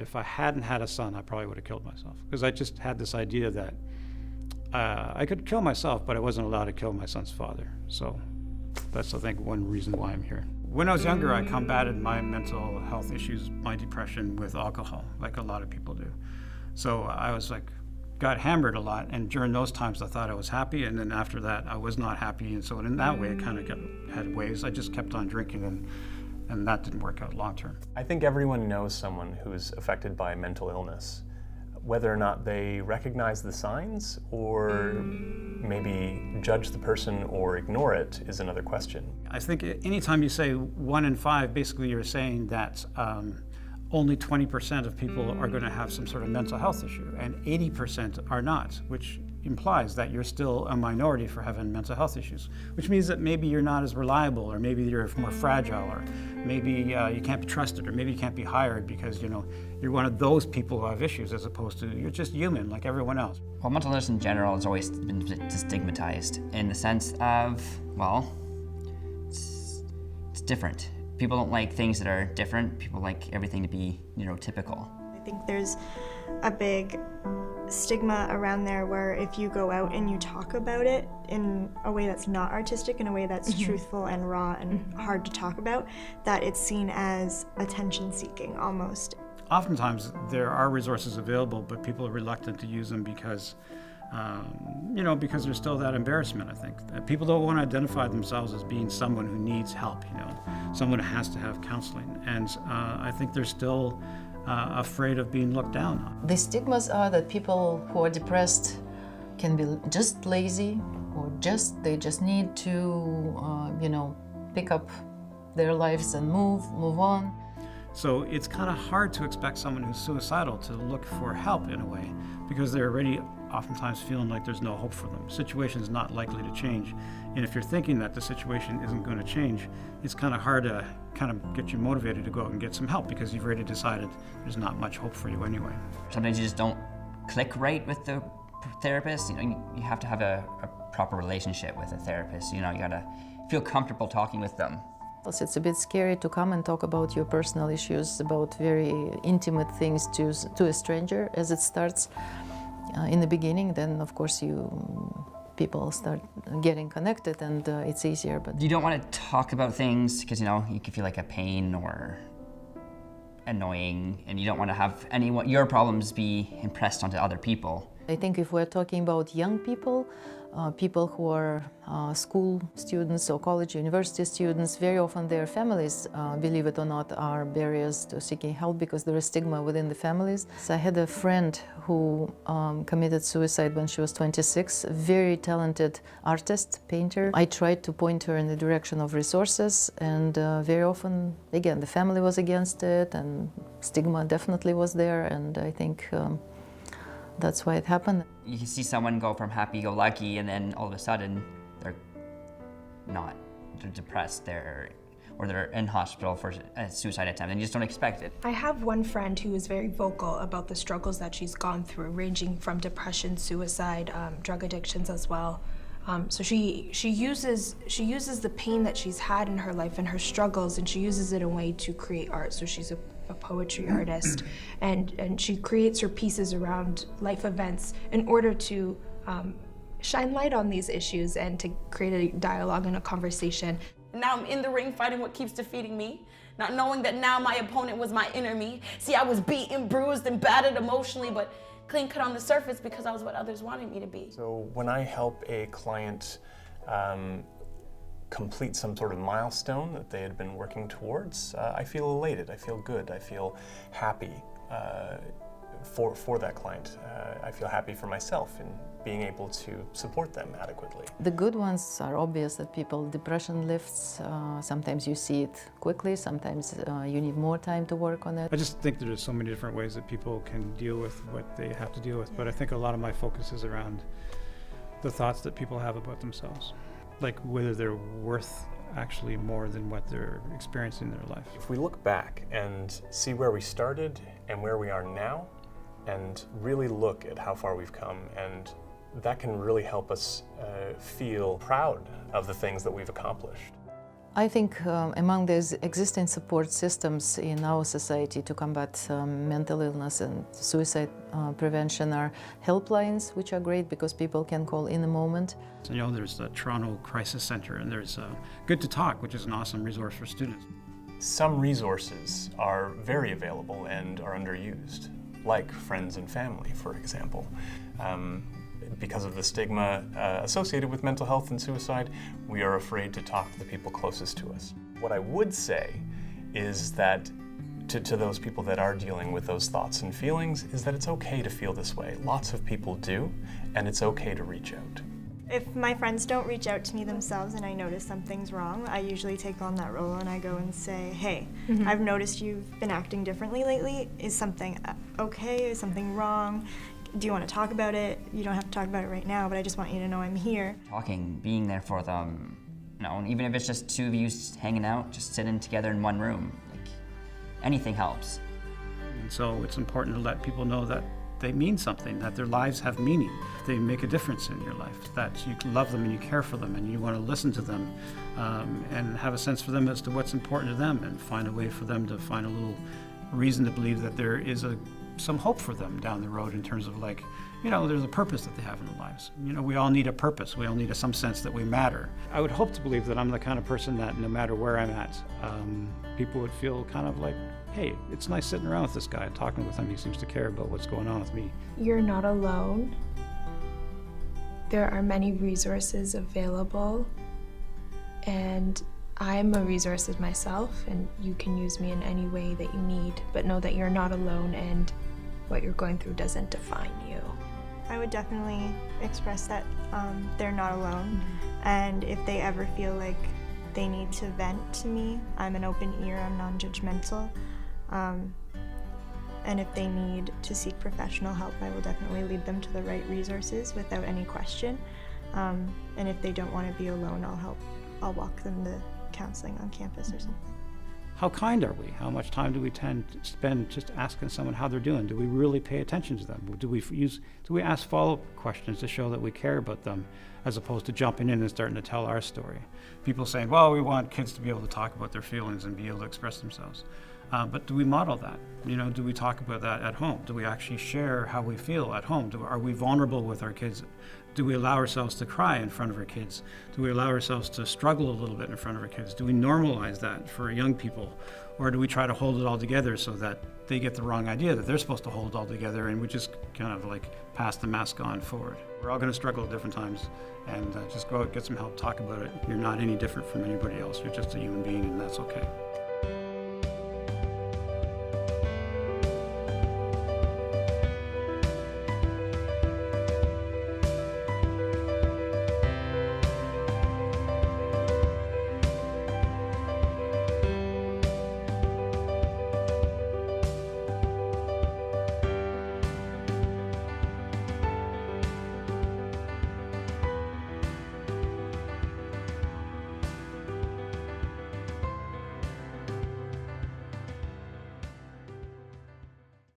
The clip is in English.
If I hadn't had a son, I probably would have killed myself, because I just had this idea that I could kill myself, but I wasn't allowed to kill my son's father. So that's, I think, one reason why I'm here. When I was younger, I combated my mental health issues, my depression, with alcohol, like a lot of people do. So I was like, got hammered a lot, and during those times I thought I was happy, and then after that I was not happy, and so in that way it kind of had waves. I just kept on drinking, and that didn't work out long term. I think everyone knows someone who's affected by mental illness. Whether or not they recognize the signs or maybe judge the person or ignore it is another question. I think anytime you say 1 in 5, basically you're saying that only 20% of people are going to have some sort of mental health issue, and 80% are not, which implies that you're still a minority for having mental health issues, which means that maybe you're not as reliable, or maybe you're more fragile, or maybe you can't be trusted, or maybe you can't be hired because you're one of those people who have issues, as opposed to you're just human like everyone else. Well, mental illness in general has always been stigmatized in the sense of, well, it's different. People don't like things that are different. People like everything to be neurotypical. I think there's a big stigma around there where if you go out and you talk about it in a way that's not artistic, in a way that's truthful and raw and hard to talk about, that it's seen as attention-seeking almost. Oftentimes there are resources available, but people are reluctant to use them because because there's still that embarrassment, I think. People don't want to identify themselves as being someone who needs help, someone who has to have counseling. And I think they're still afraid of being looked down on. The stigmas are that people who are depressed can be just lazy, or they just need to, pick up their lives and move on. So it's kind of hard to expect someone who's suicidal to look for help in a way, because they're already oftentimes feeling like there's no hope for them. The situation is not likely to change. And if you're thinking that the situation isn't going to change, it's kind of hard to kind of get you motivated to go out and get some help, because you've already decided there's not much hope for you anyway. Sometimes you just don't click right with the therapist. You have to have a proper relationship with a therapist. You gotta feel comfortable talking with them. It's a bit scary to come and talk about your personal issues, about very intimate things to a stranger as it starts. In the beginning, then of course people start getting connected, and it's easier. But you don't want to talk about things because you can feel like a pain or annoying, and you don't want to have your problems be impressed onto other people. I think if we're talking about young people, people who are school students or college, university students, very often their families, believe it or not, are barriers to seeking help because there is stigma within the families. So I had a friend who committed suicide when she was 26, a very talented artist, painter. I tried to point her in the direction of resources, and very often, again, the family was against it, and stigma definitely was there, and I think that's why it happened. You can see someone go from happy-go-lucky, and then all of a sudden they're not. They're depressed, or they're in hospital for a suicide attempt, and you just don't expect it. I have one friend who is very vocal about the struggles that she's gone through, ranging from depression, suicide, drug addictions as well. So she uses the pain that she's had in her life and her struggles, and she uses it in a way to create art. So she's a poetry artist, and she creates her pieces around life events in order to shine light on these issues and to create a dialogue and a conversation. Now I'm in the ring fighting what keeps defeating me, not knowing that now my opponent was my enemy. See, I was beaten, bruised, and battered emotionally, but clean cut on the surface because I was what others wanted me to be. So when I help a client complete some sort of milestone that they had been working towards, I feel elated, I feel good, I feel happy for that client. I feel happy for myself in being able to support them adequately. The good ones are obvious, that depression lifts. Sometimes you see it quickly, sometimes you need more time to work on it. I just think there's so many different ways that people can deal with what they have to deal with, but I think a lot of my focus is around the thoughts that people have about themselves, like whether they're worth actually more than what they're experiencing in their life. If we look back and see where we started and where we are now, and really look at how far we've come, and that can really help us feel proud of the things that we've accomplished. I think among these existing support systems in our society to combat mental illness and suicide prevention are helplines, which are great because people can call in a moment. You know, there's the Toronto Crisis Center, and there's Good to Talk, which is an awesome resource for students. Some resources are very available and are underused, like friends and family, for example. Because of the stigma associated with mental health and suicide, we are afraid to talk to the people closest to us. What I would say is that to those people that are dealing with those thoughts and feelings is that it's okay to feel this way. Lots of people do, and it's okay to reach out. If my friends don't reach out to me themselves and I notice something's wrong, I usually take on that role and I go and say, hey, I've noticed you've been acting differently lately. Is something okay? Is something wrong? Do you want to talk about it? You don't have to talk about it right now, but I just want you to know I'm here. Talking, being there for them, you know, even if it's just two of you hanging out, just sitting together in one room, like anything helps. And so it's important to let people know that they mean something, that their lives have meaning. They make a difference in your life, that you love them and you care for them and you want to listen to them and have a sense for them as to what's important to them and find a way for them to find a little reason to believe that there is some hope for them down the road in terms of, like, you know, there's a purpose that they have in their lives. You know, we all need a purpose. We all need some sense that we matter. I would hope to believe that I'm the kind of person that no matter where I'm at, people would feel kind of like, hey, it's nice sitting around with this guy, talking with him. He seems to care about what's going on with me. You're not alone. There are many resources available, and I'm a resource of myself, and you can use me in any way that you need, but know that you're not alone and what you're going through doesn't define you. I would definitely express that they're not alone, and if they ever feel like they need to vent to me, I'm an open ear, I'm non-judgmental, and if they need to seek professional help, I will definitely lead them to the right resources without any question, and if they don't want to be alone, I'll walk them to counseling on campus or something. How kind are we? How much time do we tend to spend just asking someone how they're doing? Do we really pay attention to them? Do we ask follow-up questions to show that we care about them, as opposed to jumping in and starting to tell our story? People saying, well, we want kids to be able to talk about their feelings and be able to express themselves. But do we model that? You know, do we talk about that at home? Do we actually share how we feel at home? Are we vulnerable with our kids? Do we allow ourselves to cry in front of our kids? Do we allow ourselves to struggle a little bit in front of our kids? Do we normalize that for young people? Or do we try to hold it all together so that they get the wrong idea that they're supposed to hold it all together and we just kind of like pass the mask on forward? We're all going to struggle at different times, and just go out, get some help, talk about it. You're not any different from anybody else. You're just a human being, and that's okay.